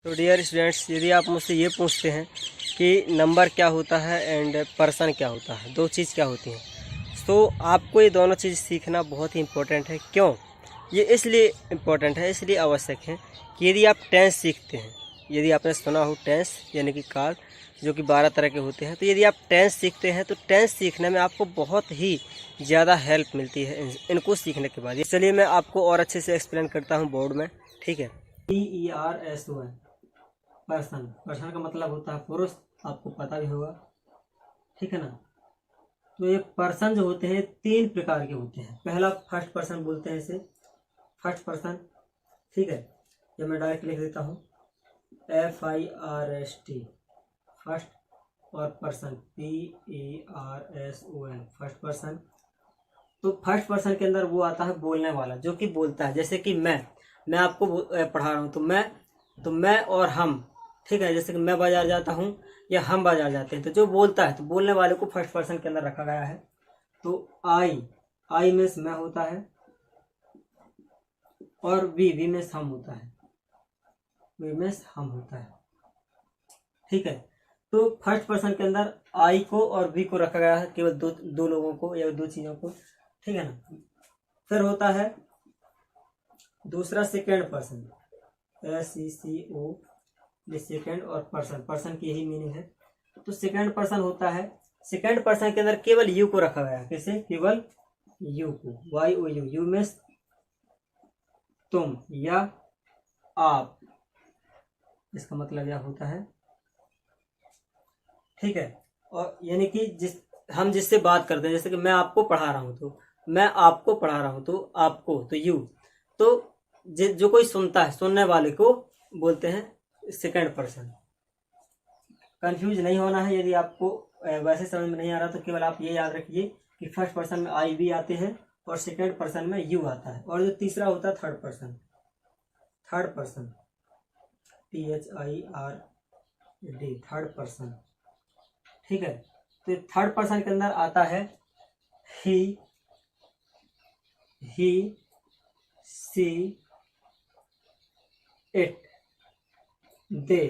तो dear students, यदि आप मुझसे ये पूछते हैं कि नंबर क्या होता है एंड पर्सन क्या होता है, दो चीज़ क्या होती हैं, तो आपको ये दोनों चीज़ सीखना बहुत ही इम्पोर्टेंट है। क्यों? ये इसलिए इम्पोर्टेंट है, इसलिए आवश्यक है कि यदि आप टेंस सीखते हैं, यदि आपने सुना हो टेंस यानी कि काल, जो कि 12 तरह के होते हैं, तो यदि आप टेंस सीखते हैं तो टेंस सीखने में आपको बहुत ही ज़्यादा हेल्प मिलती है इनको सीखने के बाद। चलिए मैं आपको और अच्छे से एक्सप्लेन करता हूँ बोर्ड में, ठीक है। PERSON, person. पर्सन का मतलब होता है पुरुष, आपको पता भी होगा, ठीक है ना। तो ये पर्सन जो होते हैं तीन प्रकार के होते हैं। पहला फर्स्ट पर्सन बोलते हैं इसे, फर्स्ट पर्सन, ठीक है। जब मैं डायरेक्ट लिख देता हूँ FIRST, फर्स्ट, और पर्सन PERSON, फर्स्ट पर्सन। तो फर्स्ट पर्सन के अंदर वो आता है बोलने वाला, जो कि बोलता है। जैसे कि मैं आपको पढ़ा रहा हूँ, तो मैं और हम, ठीक है। जैसे कि मैं बाजार जाता हूँ या हम बाजार जाते हैं, तो जो बोलता है, तो बोलने वाले को फर्स्ट पर्सन के अंदर रखा गया है। तो आई मीन्स मैं होता है, और वी मीन्स हम होता है, वी मीन्स हम होता है, ठीक है। तो फर्स्ट पर्सन के अंदर आई को और वी को रखा गया है, केवल दो लोगों को या दो चीजों को, ठीक है ना। फिर होता है दूसरा सेकेंड पर्सन, SECO, सेकेंड और पर्सन की यही मीनिंग है। तो सेकेंड पर्सन होता है, सेकेंड पर्सन के अंदर केवल यू को रखा गया है। कैसे? केवल यू को, YOU, यू में तुम या आप, इसका मतलब यह होता है, ठीक है। और यानी कि हम जिससे बात करते हैं, जैसे कि मैं आपको पढ़ा रहा हूं, तो मैं आपको पढ़ा रहा हूं, तो आपको, तो यू, तो जो कोई सुनता है, सुनने वाले को बोलते हैं सेकेंड पर्सन। कंफ्यूज नहीं होना है। यदि आपको वैसे समझ में नहीं आ रहा, तो केवल आप ये याद रखिए कि फर्स्ट पर्सन में आई भी आते हैं और सेकेंड पर्सन में यू आता है। और जो तीसरा होता है third person, third person THIRD, third person, ठीक है। तो थर्ड पर्सन के अंदर आता है ही सी, इट, दे।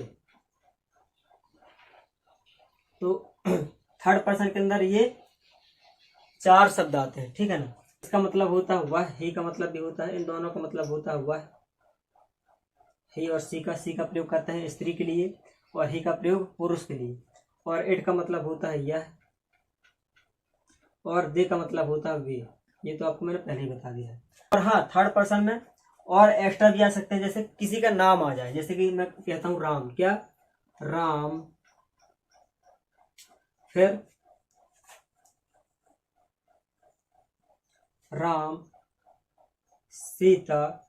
तो थर्ड पर्सन के अंदर ये चार शब्द आते हैं, ठीक है ना। इसका मतलब होता है वह, ही का मतलब भी होता है, इन दोनों का मतलब होता है वह। ही और सी का प्रयोग करते हैं स्त्री के लिए, और ही का प्रयोग पुरुष के लिए। और इट का मतलब होता है यह, और दे का मतलब होता है वे। ये तो आपको मैंने पहले ही बता दिया है। और हाँ, थर्ड पर्सन में और एक्स्ट्रा भी आ सकते हैं। जैसे किसी का नाम आ जाए, जैसे कि मैं कहता हूँ राम, क्या? राम। फिर राम, सीता,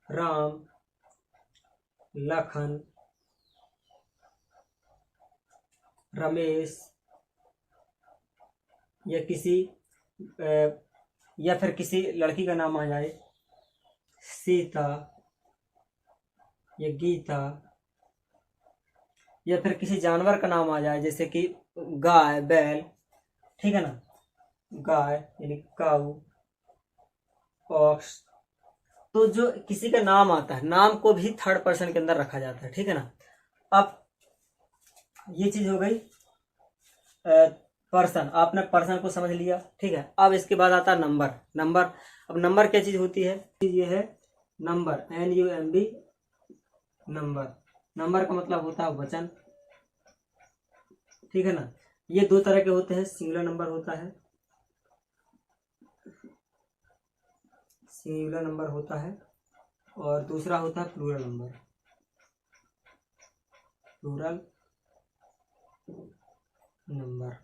राम, लखन, रमेश, या या फिर किसी लड़की का नाम आ जाए, सीता या गीता, या फिर किसी जानवर का नाम आ जाए, जैसे कि गाय, बैल, ठीक है ना। गाय यानी काऊ, ऑक्स। तो जो किसी का नाम आता है, नाम को भी थर्ड पर्सन के अंदर रखा जाता है, ठीक है ना। अब ये चीज हो गई पर्सन, आपने पर्सन को समझ लिया, ठीक है। अब इसके बाद आता है नंबर। अब नंबर क्या चीज होती है? ये है नंबर, NUMB, नंबर का मतलब होता है वचन, ठीक है ना। ये दो तरह के होते हैं, सिंगुलर नंबर होता है, सिंगुलर नंबर होता है, और दूसरा होता है प्लूरल नंबर, प्लूरल नंबर।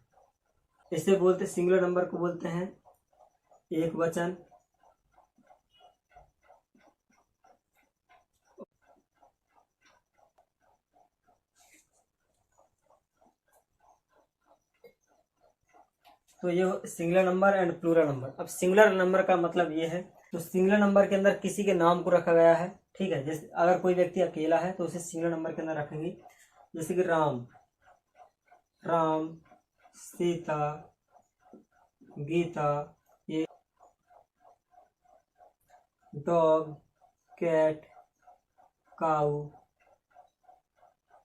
इसे बोलते, सिंगुलर नंबर को बोलते हैं एक वचन, तो ये singular number and plural number. अब सिंगुलर नंबर का मतलब ये है, तो सिंगुलर नंबर के अंदर किसी के नाम को रखा गया है, ठीक है। जैसे अगर कोई व्यक्ति अकेला है तो उसे सिंगुलर नंबर के अंदर रखेंगे। जैसे कि राम, सीता, गीता, ये डॉग, कैट, काऊ,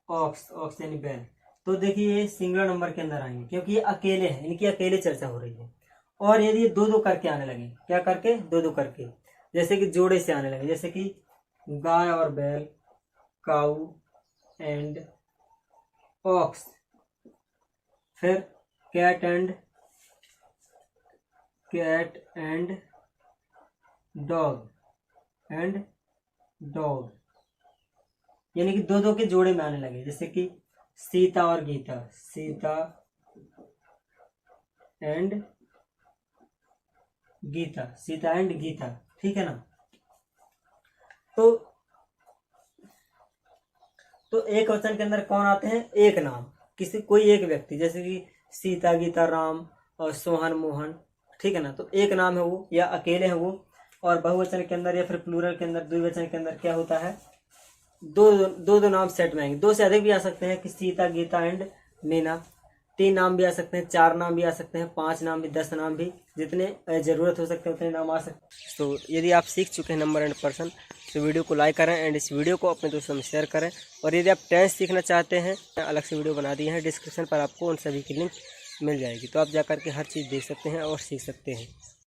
ऑक्स, ऑक्स यानी बैल। तो देखिए ये सिंगुलर नंबर के अंदर आएंगे क्योंकि ये अकेले हैं, इनकी अकेले चर्चा हो रही है। और यदि दो दो करके आने लगे, क्या करके, दो दो करके, जैसे कि जोड़े से आने लगे, जैसे कि गाय और बैल, काऊ एंड ऑक्स, फिर कैट एंड डॉग, यानी कि दो दो के जोड़े में आने लगे, जैसे कि सीता और गीता, सीता एंड गीता, सीता एंड गीता, ठीक है ना। तो एक वचन के अंदर कौन आते हैं, एक नाम, किसी कोई एक व्यक्ति, जैसे कि सीता, गीता, राम और सोहन, मोहन, ठीक है ना। तो एक नाम है वो, या अकेले है वो। और बहुवचन के अंदर या फिर प्लूरल के अंदर, द्विवचन के अंदर क्या होता है, दो नाम सेट में आएंगे। दो से अधिक भी आ सकते हैं कि सीता, गीता एंड मीना। 3 नाम भी आ सकते हैं, 4 नाम भी आ सकते हैं, 5 नाम भी, 10 नाम भी, जितने ज़रूरत हो सकते हैं उतने नाम आ सकते हैं। तो यदि आप सीख चुके हैं नंबर एंड पर्सन, तो वीडियो को लाइक करें एंड इस वीडियो को अपने दोस्तों में शेयर करें। और यदि आप टेंस सीखना चाहते हैं, अलग से वीडियो बना दिए हैं, डिस्क्रिप्शन पर आपको उन सभी की लिंक मिल जाएगी, तो आप जाकर के हर चीज़ देख सकते हैं और सीख सकते हैं।